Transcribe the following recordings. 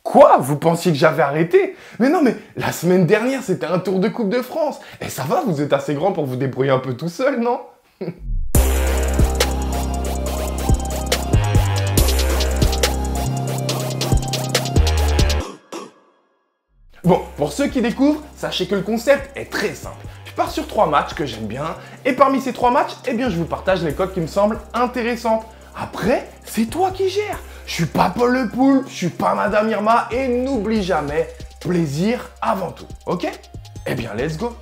Quoi? Vous pensiez que j'avais arrêté? Mais non, mais la semaine dernière, c'était un tour de Coupe de France. Et ça va, vous êtes assez grand pour vous débrouiller un peu tout seul, non? Bon, pour ceux qui découvrent, sachez que le concept est très simple. Je pars sur 3 matchs que j'aime bien, et parmi ces 3 matchs, eh bien, je vous partage les cotes qui me semblent intéressantes. Après, c'est toi qui gères. Je suis pas Paul Le Poulpe, je suis pas Madame Irma, et n'oublie jamais, plaisir avant tout, ok? Eh bien, let's go!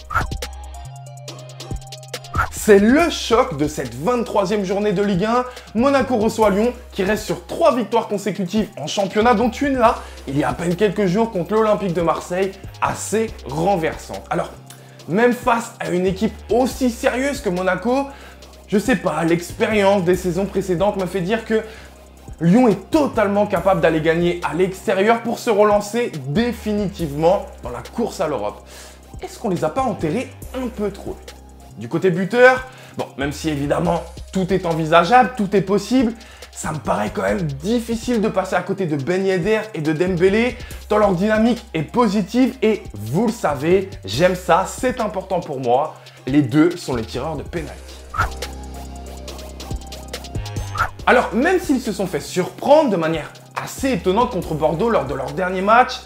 C'est le choc de cette 23e journée de Ligue 1. Monaco reçoit Lyon qui reste sur 3 victoires consécutives en championnat, dont une là, il y a à peine quelques jours contre l'Olympique de Marseille, assez renversante. Alors, même face à une équipe aussi sérieuse que Monaco, je sais pas, l'expérience des saisons précédentes me fait dire que Lyon est totalement capable d'aller gagner à l'extérieur pour se relancer définitivement dans la course à l'Europe. Est-ce qu'on les a pas enterrés un peu trop? Du côté buteur, bon, même si évidemment tout est envisageable, tout est possible, ça me paraît quand même difficile de passer à côté de Ben Yedder et de Dembélé, tant leur dynamique est positive et vous le savez, j'aime ça, c'est important pour moi. Les deux sont les tireurs de pénalty. Alors, même s'ils se sont fait surprendre de manière assez étonnante contre Bordeaux lors de leur dernier match,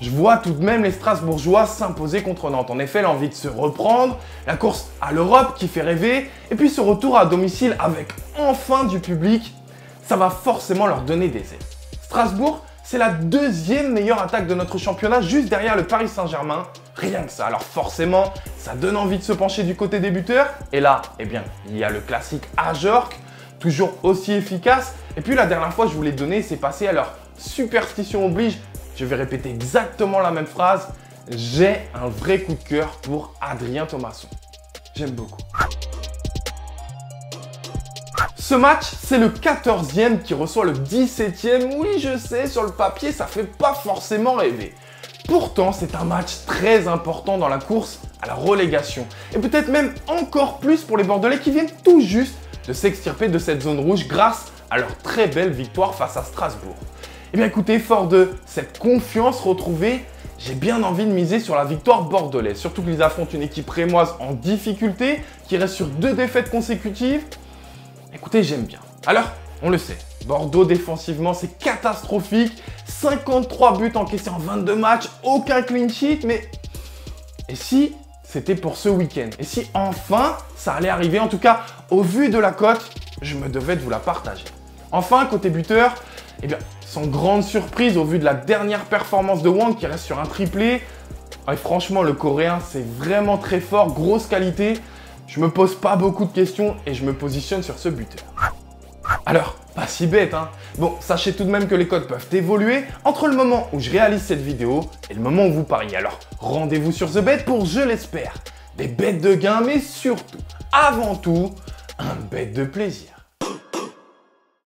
je vois tout de même les Strasbourgeois s'imposer contre Nantes. En effet, l'envie de se reprendre, la course à l'Europe qui fait rêver, et puis ce retour à domicile avec enfin du public, ça va forcément leur donner des ailes. Strasbourg, c'est la 2e meilleure attaque de notre championnat, juste derrière le Paris Saint-Germain. Rien que ça. Alors forcément, ça donne envie de se pencher du côté des buteurs. Et là, eh bien, il y a le classique Ajorc, toujours aussi efficace. Et puis la dernière fois, je vous l'ai donné, c'est passé à leur superstition oblige. Je vais répéter exactement la même phrase. J'ai un vrai coup de cœur pour Adrien Thomasson. J'aime beaucoup. Ce match, c'est le 14e qui reçoit le 17e. Oui, je sais, sur le papier, ça fait pas forcément rêver. Pourtant, c'est un match très important dans la course à la relégation. Et peut-être même encore plus pour les Bordelais qui viennent tout juste de s'extirper de cette zone rouge grâce à leur très belle victoire face à Strasbourg. Eh bien écoutez, fort de cette confiance retrouvée, j'ai bien envie de miser sur la victoire bordelaise. Surtout qu'ils affrontent une équipe rémoise en difficulté, qui reste sur 2 défaites consécutives. Écoutez, j'aime bien. Alors, on le sait, Bordeaux défensivement, c'est catastrophique. 53 buts encaissés en 22 matchs, aucun clean sheet, mais... Et si c'était pour ce week-end? Et si enfin ça allait arriver? En tout cas, au vu de la cote, je me devais de vous la partager. Enfin, côté buteur, eh bien, sans grande surprise au vu de la dernière performance de Wang qui reste sur un triplé. Et franchement, le Coréen, c'est vraiment très fort, grosse qualité. Je me pose pas beaucoup de questions et je me positionne sur ce buteur. Alors, pas si bête, hein. Bon, sachez tout de même que les cotes peuvent évoluer entre le moment où je réalise cette vidéo et le moment où vous pariez. Alors, rendez-vous sur The Bet pour, je l'espère, des bêtes de gain, mais surtout, avant tout, un bet de plaisir.